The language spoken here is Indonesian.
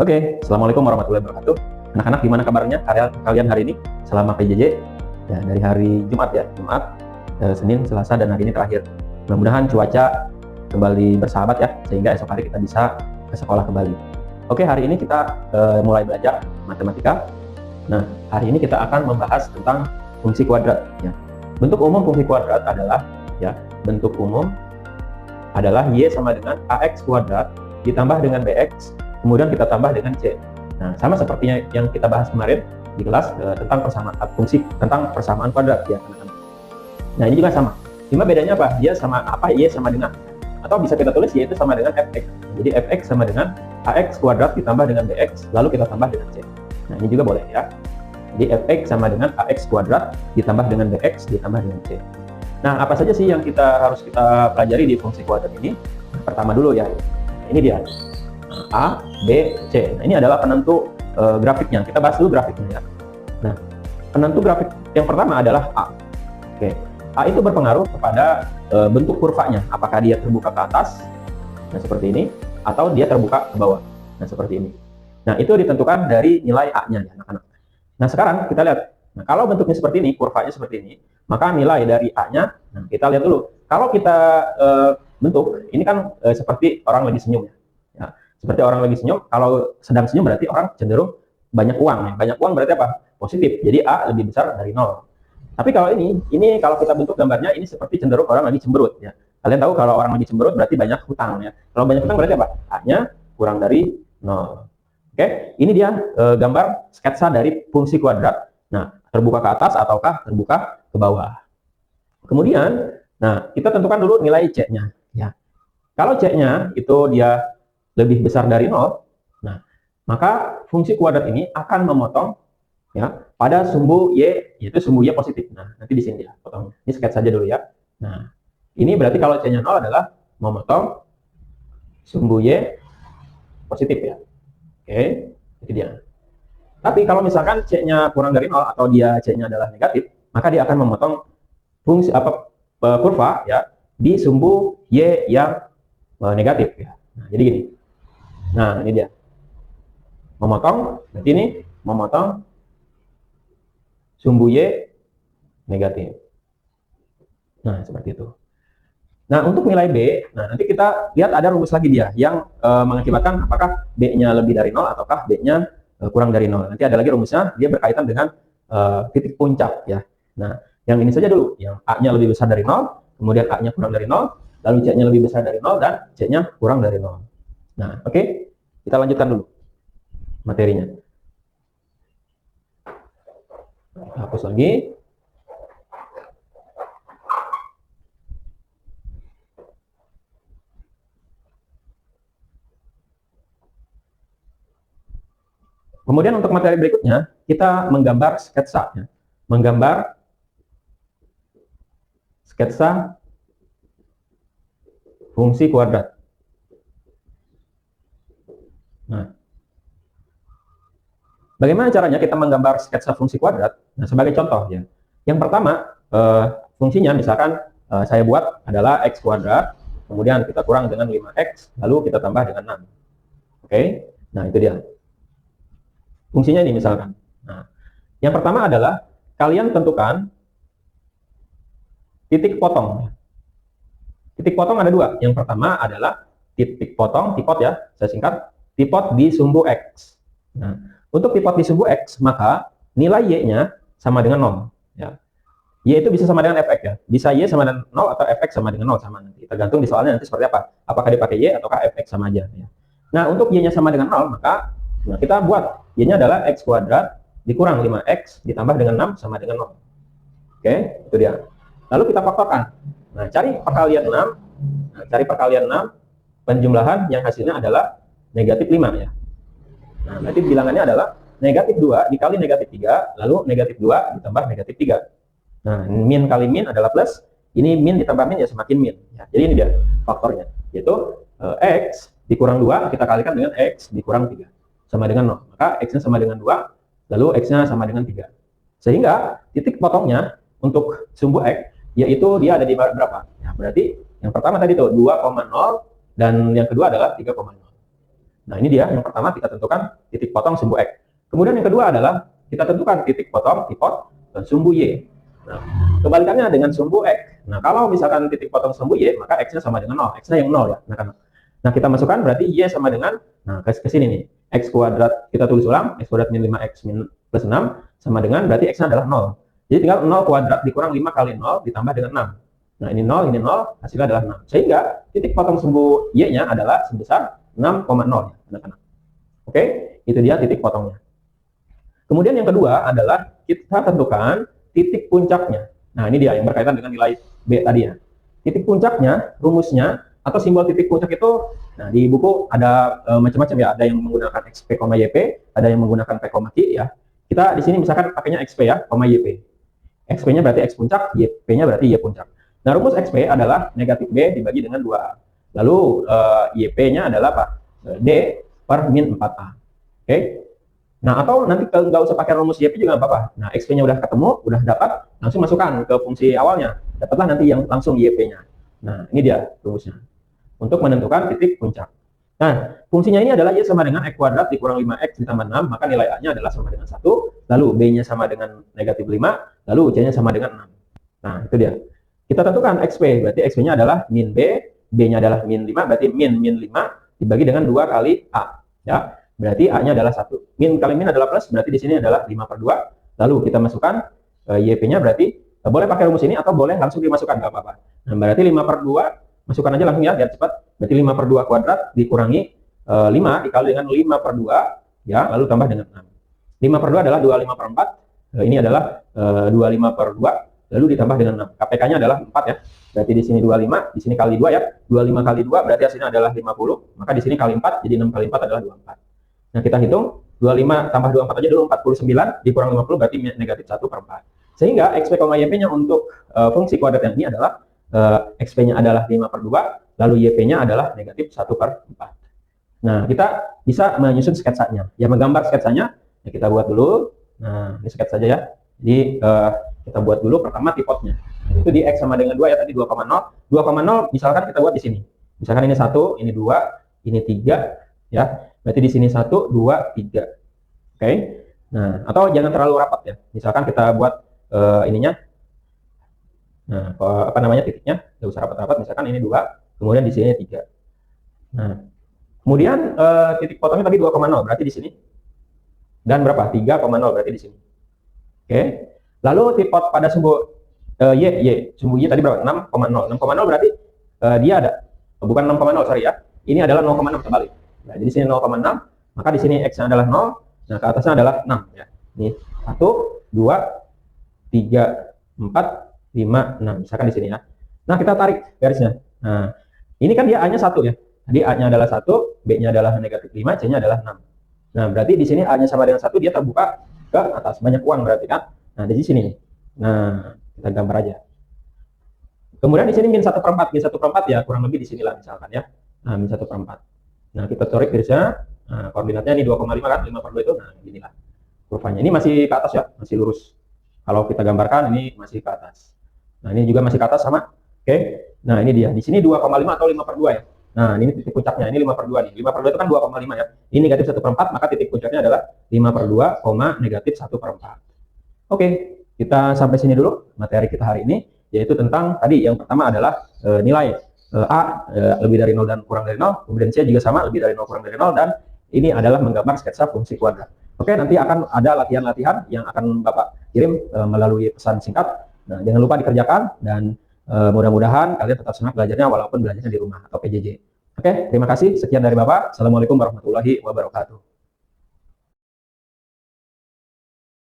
Oke, Assalamualaikum warahmatullahi wabarakatuh. Anak-anak, gimana kabarnya kalian hari ini selama PJJ? Ya, dari hari Jumat ya, Senin, Selasa, dan hari ini terakhir. Mudah-mudahan cuaca kembali bersahabat ya, sehingga esok hari kita bisa ke sekolah kembali. Oke, hari ini kita mulai belajar matematika. Nah, hari ini kita akan membahas tentang fungsi kuadrat. Ya. Bentuk umum fungsi kuadrat adalah y sama dengan ax kuadrat ditambah dengan bx, kemudian kita tambah dengan c. Nah, sama sepertinya yang kita bahas kemarin di kelas tentang persamaan kuadrat ya, anak-anak. Nah, ini juga sama. Cuma bedanya apa? Dia sama apa? Y sama dengan. Atau bisa kita tulis y itu sama dengan fx. Jadi fx sama dengan ax kuadrat ditambah dengan bx, lalu kita tambah dengan c. Nah, ini juga boleh ya. Jadi fx sama dengan ax kuadrat ditambah dengan bx ditambah dengan c. Nah, apa saja sih yang harus kita pelajari di fungsi kuadrat ini? Nah, pertama dulu ya. Ini dia. A, B, C. Nah, ini adalah penentu grafiknya. Kita bahas dulu grafiknya ya. Nah, penentu grafik yang pertama adalah A. Oke. A itu berpengaruh kepada bentuk kurvanya. Apakah dia terbuka ke atas, nah seperti ini, atau dia terbuka ke bawah. Nah, seperti ini. Nah, itu ditentukan dari nilai A-nya ya, anak-anak. Nah, sekarang kita lihat. Nah, kalau bentuknya seperti ini, kurvanya seperti ini, maka nilai dari A-nya, nah kita lihat dulu. Kalau kita bentuk, ini kan seperti orang lagi senyum ya. Seperti orang lagi senyum, kalau sedang senyum berarti orang cenderung banyak uang. Ya. Banyak uang berarti apa? Positif. Jadi A lebih besar dari 0. Tapi kalau ini kalau kita bentuk gambarnya, ini seperti cenderung orang lagi cemberut. Ya. Kalian tahu kalau orang lagi cemberut berarti banyak hutang. Ya. Kalau banyak hutang berarti apa? A-nya kurang dari 0. Oke, ini dia gambar sketsa dari fungsi kuadrat. Nah, terbuka ke atas ataukah terbuka ke bawah. Kemudian, nah kita tentukan dulu nilai C-nya. Ya. Kalau C-nya itu dia lebih besar dari 0, nah maka fungsi kuadrat ini akan memotong ya pada sumbu y, yaitu sumbu y positif. Nah, nanti di sini ya potong. Ini sketch saja dulu ya. Nah, ini berarti kalau c-nya 0 adalah memotong sumbu y positif ya. Oke, itu dia. Tapi kalau misalkan c-nya kurang dari 0 atau dia c-nya adalah negatif, maka dia akan memotong fungsi kurva ya di sumbu y yang negatif ya. Nah, jadi gini. Nah, ini dia. Memotong, berarti ini memotong sumbu Y negatif. Nah, seperti itu. Nah, untuk nilai B, nah nanti kita lihat ada rumus lagi dia yang mengakibatkan apakah B-nya lebih dari 0 ataukah B-nya kurang dari 0. Nanti ada lagi rumusnya, dia berkaitan dengan titik puncak ya. Nah, yang ini saja dulu, yang A-nya lebih besar dari 0, kemudian A-nya kurang dari 0, lalu C-nya lebih besar dari 0, dan C-nya kurang dari 0. Nah, oke. Kita lanjutkan dulu materinya. Hapus lagi. Kemudian untuk materi berikutnya, kita menggambar sketsa. Ya. Menggambar sketsa fungsi kuadrat. Nah, bagaimana caranya kita menggambar sketsa fungsi kuadrat? Nah, sebagai contoh ya. Yang pertama, fungsinya misalkan saya buat adalah x kuadrat, kemudian kita kurang dengan 5x, lalu kita tambah dengan 6. Oke, nah itu dia. Fungsinya ini misalkan. Nah, yang pertama adalah kalian tentukan titik potong. Titik potong ada dua. Yang pertama adalah titik potong, tipot ya, saya singkat. Tipot di sumbu X. Nah, untuk tipot di sumbu X, maka nilai Y-nya sama dengan 0. Ya. Y itu bisa sama dengan Fx ya. Bisa Y sama dengan 0 atau Fx sama dengan 0 sama nanti. Tergantung di soalnya nanti seperti apa. Apakah dipakai Y ataukah Fx sama aja. Ya. Nah, untuk Y-nya sama dengan 0, maka kita buat Y-nya adalah X kuadrat dikurang 5X ditambah dengan 6 sama dengan 0. Oke, itu dia. Lalu kita faktorkan. Nah, cari perkalian 6. Penjumlahan yang hasilnya adalah negatif 5 ya. Nah, nanti bilangannya adalah negatif 2 dikali negatif 3, lalu negatif 2 ditambah negatif 3. Nah, min kali min adalah plus, ini min ditambah min ya semakin min. Ya, jadi ini dia faktornya, yaitu X dikurang 2 kita kalikan dengan X dikurang 3. Sama dengan 0. Maka X-nya sama dengan 2, lalu X-nya sama dengan 3. Sehingga titik potongnya untuk sumbu X, yaitu dia ada di berapa? Ya, berarti yang pertama tadi itu 2,0 dan yang kedua adalah 3,0. Nah, ini dia yang pertama, kita tentukan titik potong sumbu X. Kemudian yang kedua adalah kita tentukan titik potong tipot sumbu Y. Nah, kebalikannya dengan sumbu X. Nah, kalau misalkan titik potong sumbu Y, maka X-nya sama dengan 0. X-nya yang 0 ya. Nah, kita masukkan berarti Y sama dengan, nah ke sini nih, X kuadrat, kita tulis ulang, X kuadrat min 5X min plus 6, sama dengan berarti X-nya adalah 0. Jadi tinggal 0 kuadrat dikurang 5 kali 0 ditambah dengan 6. Nah, ini 0, hasilnya adalah 6. Sehingga titik potong sumbu Y-nya adalah sebesar 6,0 ya, anak-anak. Oke, itu dia titik potongnya. Kemudian yang kedua adalah kita tentukan titik puncaknya. Nah, ini dia yang berkaitan dengan nilai B tadi ya. Titik puncaknya, rumusnya, atau simbol titik puncak itu, nah di buku ada macam-macam ya. Ada yang menggunakan XP, YP, ada yang menggunakan P, Q ya. Kita di sini misalkan pakainya XP ya, YP. XP-nya berarti X puncak, YP-nya berarti Y puncak. Nah, rumus XP adalah negatif B dibagi dengan 2A. Lalu YP-nya adalah apa? D per min 4A. Oke. Nah, atau nanti nggak usah pakai rumus YP juga nggak apa-apa. Nah, XP-nya udah ketemu, udah dapat, langsung masukkan ke fungsi awalnya. Dapatlah nanti yang langsung YP-nya. Nah, ini dia rumusnya. Untuk menentukan titik puncak. Nah, fungsinya ini adalah Y sama dengan X kuadrat dikurang 5X ditambah 6, maka nilai A-nya adalah sama dengan 1, lalu B-nya sama dengan negatif 5, lalu C-nya sama dengan 6. Nah, itu dia. Kita tentukan XP, berarti XP-nya adalah min B, B-nya adalah min 5, berarti min 5 dibagi dengan 2 kali A. Ya, berarti A-nya adalah 1. Min kali min adalah plus, berarti di sini adalah 5/2. Lalu kita masukkan YP-nya, berarti boleh pakai rumus ini atau boleh langsung dimasukkan, nggak apa-apa. Nah, berarti 5/2, masukkan aja langsung ya, biar cepat. Berarti 5/2 kuadrat dikurangi 5 dikali dengan 5/2, ya, lalu tambah dengan 6. 5/2 adalah 25/4, ini adalah 25/2. Lalu ditambah dengan 6. KPK-nya adalah 4 ya. Berarti di sini 25, di sini kali 2 ya. 25 kali 2 berarti hasilnya adalah 50. Maka di sini kali 4, jadi 6 kali 4 adalah 24. Nah, kita hitung 25 tambah 24 aja dulu, 49 dikurang 50 berarti negatif 1/4. Sehingga XP, YP-nya untuk fungsi kuadrat yang ini adalah XP-nya adalah 5/2, lalu YP-nya adalah negatif 1/4. Nah, kita bisa menyusun sketsanya. Ya, menggambar sketsanya, ya kita buat dulu. Nah, ini sketsa saja ya. Jadi kita buat dulu pertama tipotnya. Itu di X sama dengan 2 ya, tadi 2,0. 2,0 misalkan kita buat di sini. Misalkan ini 1, ini 2, ini 3 ya. Berarti di sini 1, 2, 3. Oke. Nah, atau jangan terlalu rapat ya. Misalkan kita buat ininya. Nah, apa namanya titiknya? Enggak usah rapat-rapat. Misalkan ini 2, kemudian di sini 3. Nah, kemudian titik potongnya tadi 2,0 berarti di sini. Dan berapa? 3,0 berarti di sini. Oke. Lalu tipot pada sumbu sumbu Y tadi berapa? 6,0. 6,0 berarti dia ada. Bukan 6,0, sorry ya. Ini adalah 0,6 terbalik. Nah, jadi sini 0,6, maka di sini X-nya adalah 0. Nah, ke atasnya adalah 6 ya. Ini 1, 2, 3, 4, 5, 6. Misalkan di sini ya. Nah, kita tarik garisnya. Nah, ini kan dia A-nya 1 ya. Jadi A-nya adalah 1, B-nya adalah negatif 5, C-nya adalah 6. Nah, berarti di sini A-nya sama dengan 1, dia terbuka ke atas, banyak uang berarti kan. Nah, di sini nih. Nah, kita gambar aja. Kemudian di sini min 1/4, min 1/4 ya, kurang lebih di sinilah misalkan ya. Nah, min 1/4. Nah, kita coret garisnya. Nah, koordinatnya ini 2,5 kan, 5/2 itu. Nah, inilah kurvanya. Ini masih ke atas ya, masih lurus. Kalau kita gambarkan ini masih ke atas. Nah, ini juga masih ke atas sama. Oke. Nah, ini dia. Di sini 2,5 atau 5/2 ya. Nah, ini titik puncaknya. Ini 5/2 nih. 5/2 itu kan 2,5 ya. Ini negatif 1/4, maka titik puncaknya adalah 5/2, negatif 1/4. Oke, kita sampai sini dulu materi kita hari ini, yaitu tentang tadi yang pertama adalah nilai A lebih dari 0 dan kurang dari 0, kemudian C juga sama lebih dari 0 kurang dari 0, dan ini adalah menggambar sketsa fungsi kuadrat. Oke, nanti akan ada latihan-latihan yang akan Bapak kirim melalui pesan singkat. Nah, jangan lupa dikerjakan dan mudah-mudahan kalian tetap semangat belajarnya walaupun belajarnya di rumah atau PJJ. Oke, terima kasih. Sekian dari Bapak. Assalamualaikum warahmatullahi wabarakatuh.